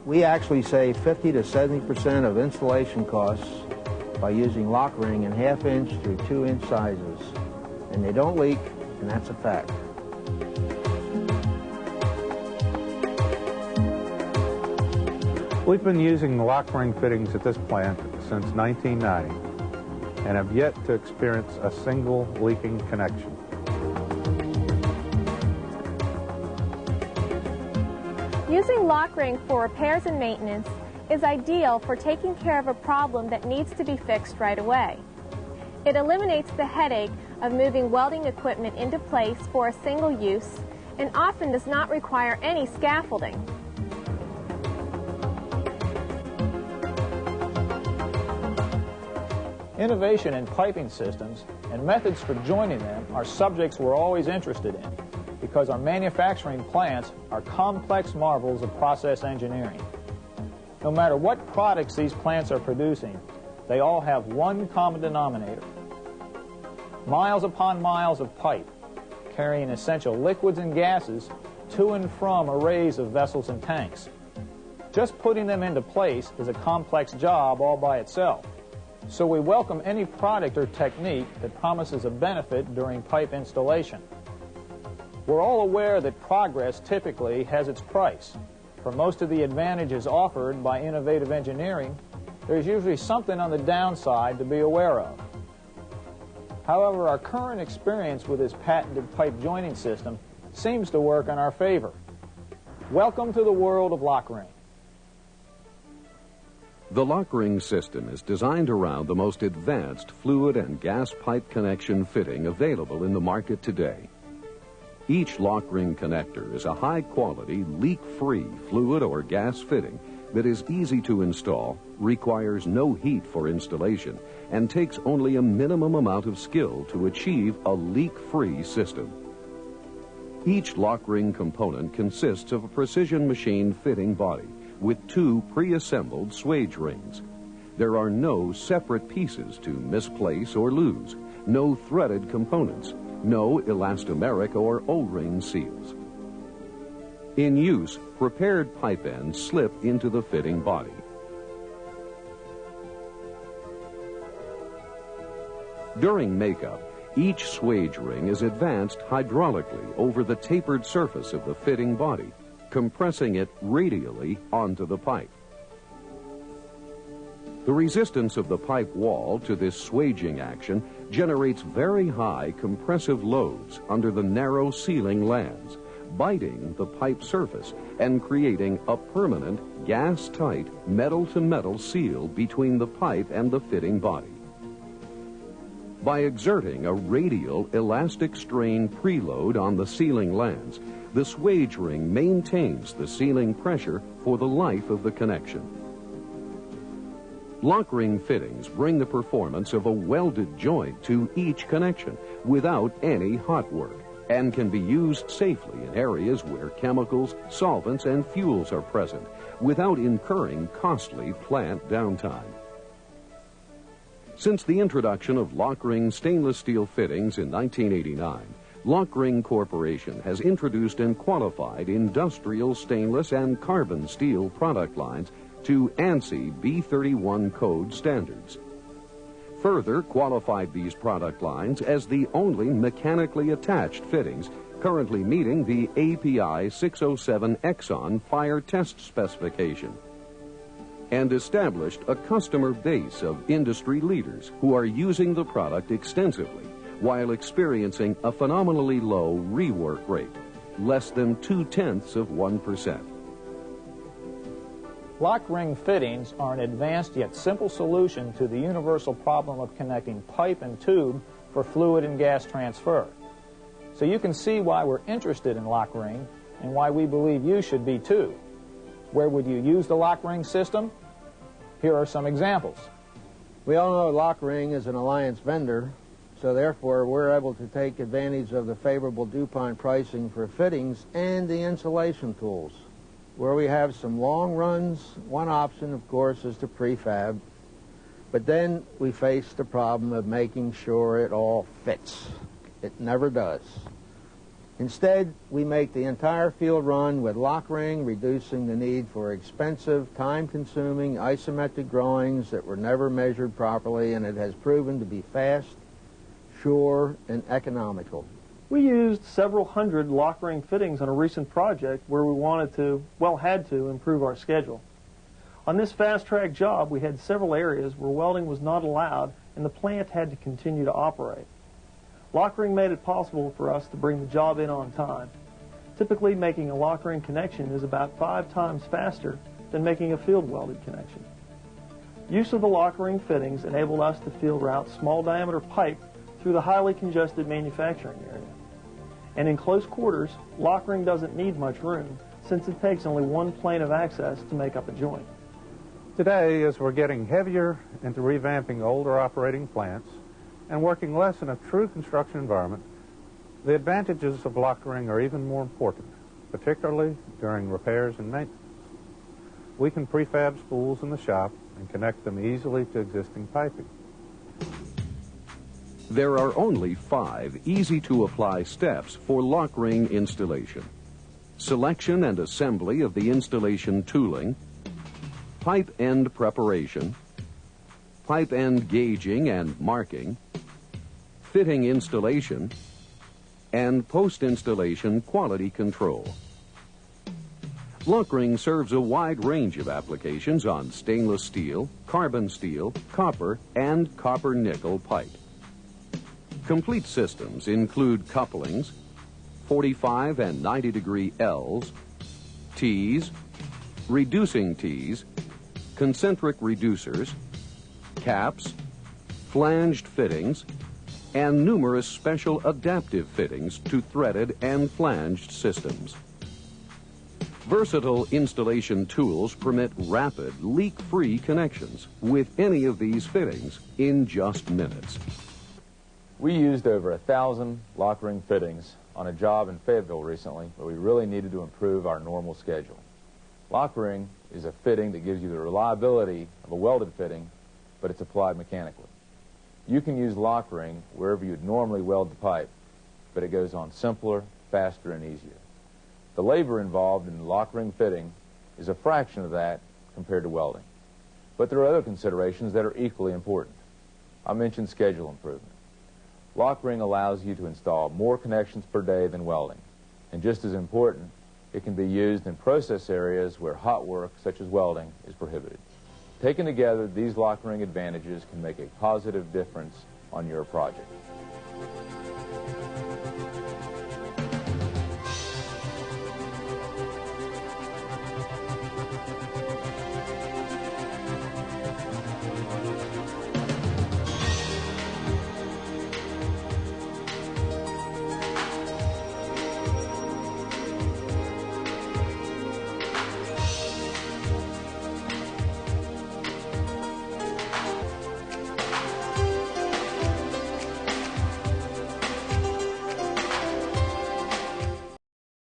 We actually save 50 to 70% of installation costs by using lock ring in half-inch through 2-inch sizes. And they don't leak, and that's a fact. We've been using lock ring fittings at this plant since 1990 and have yet to experience a single leaking connection. Using lock ring for repairs and maintenance is ideal for taking care of a problem that needs to be fixed right away. It eliminates the headache of moving welding equipment into place for a single use and often does not require any scaffolding. Innovation in piping systems and methods for joining them are subjects we're always interested in because our manufacturing plants are complex marvels of process engineering. No matter what products these plants are producing, they all have one common denominator: miles upon miles of pipe carrying essential liquids and gases to and from arrays of vessels and tanks. Just putting them into place is a complex job all by itself. So we welcome any product or technique that promises a benefit during pipe installation. We're all aware that progress typically has its price. For most of the advantages offered by innovative engineering, there's usually something on the downside to be aware of. However, our current experience with this patented pipe joining system seems to work in our favor. Welcome to the world of lock ring. The lock ring system is designed around the most advanced fluid and gas pipe connection fitting available in the market today. Each lock ring connector is a high-quality, leak-free fluid or gas fitting that is easy to install, requires no heat for installation, and takes only a minimum amount of skill to achieve a leak-free system. Each lock ring component consists of a precision machine fitting body with 2 pre-assembled swage rings. There are no separate pieces to misplace or lose, no threaded components, no elastomeric or O-ring seals. In use, prepared pipe ends slip into the fitting body. During makeup, each swage ring is advanced hydraulically over the tapered surface of the fitting body, compressing it radially onto the pipe. The resistance of the pipe wall to this swaging action generates very high compressive loads under the narrow sealing lands, biting the pipe surface and creating a permanent, gas-tight, metal-to-metal seal between the pipe and the fitting body. By exerting a radial elastic strain preload on the sealing lands, the swage ring maintains the sealing pressure for the life of the connection. Lock ring fittings bring the performance of a welded joint to each connection without any hot work and can be used safely in areas where chemicals, solvents, and fuels are present without incurring costly plant downtime. Since the introduction of lock ring stainless steel fittings in 1989, Lock Ring Corporation has introduced and qualified industrial stainless and carbon steel product lines to ANSI B31 code standards. Further qualified these product lines as the only mechanically attached fittings currently meeting the API 607 EXXON fire test specification, and established a customer base of industry leaders who are using the product extensively while experiencing a phenomenally low rework rate, less than 0.2%. Lock ring fittings are an advanced yet simple solution to the universal problem of connecting pipe and tube for fluid and gas transfer. So you can see why we're interested in lock ring and why we believe you should be too. Where would you use the lock ring system? Here are some examples. We all know Lock Ring is an alliance vendor, so therefore we're able to take advantage of the favorable DuPont pricing for fittings and the insulation tools. Where we have some long runs, one option, of course, is to prefab, but then we face the problem of making sure it all fits. It never does. Instead, we make the entire field run with LOKRING, reducing the need for expensive, time-consuming isometric drawings that were never measured properly, and it has proven to be fast, sure, and economical. We used several hundred LOKRING fittings on a recent project where we had to improve our schedule. On this fast-track job, we had several areas where welding was not allowed and the plant had to continue to operate. LOKRING made it possible for us to bring the job in on time. Typically, making a LOKRING connection is about 5 times faster than making a field welded connection. Use of the LOKRING fittings enabled us to field route small diameter pipe through the highly congested manufacturing area. And in close quarters, LOKRING doesn't need much room since it takes only one plane of access to make up a joint. Today, as we're getting heavier into revamping older operating plants and working less in a true construction environment, the advantages of LOKRING are even more important, particularly during repairs and maintenance. We can prefab spools in the shop and connect them easily to existing piping. There are only 5 easy-to-apply steps for LOKRING installation. Selection and assembly of the installation tooling, pipe end preparation, pipe end gauging and marking, fitting installation, and post-installation quality control. LOKRING serves a wide range of applications on stainless steel, carbon steel, copper, and copper-nickel pipe. Complete systems include couplings, 45 and 90-degree L's, T's, reducing T's, concentric reducers, caps, flanged fittings, and numerous special adaptive fittings to threaded and flanged systems. Versatile installation tools permit rapid, leak-free connections with any of these fittings in just minutes. We used over 1,000 LOKRING fittings on a job in Fayetteville recently where we really needed to improve our normal schedule. LOKRING is a fitting that gives you the reliability of a welded fitting, but it's applied mechanically. You can use LOKRING wherever you'd normally weld the pipe, but it goes on simpler, faster, and easier. The labor involved in the LOKRING fitting is a fraction of that compared to welding. But there are other considerations that are equally important. I mentioned schedule improvement. LOKRING allows you to install more connections per day than welding. And just as important, it can be used in process areas where hot work, such as welding, is prohibited. Taken together, these LOKRING advantages can make a positive difference on your project.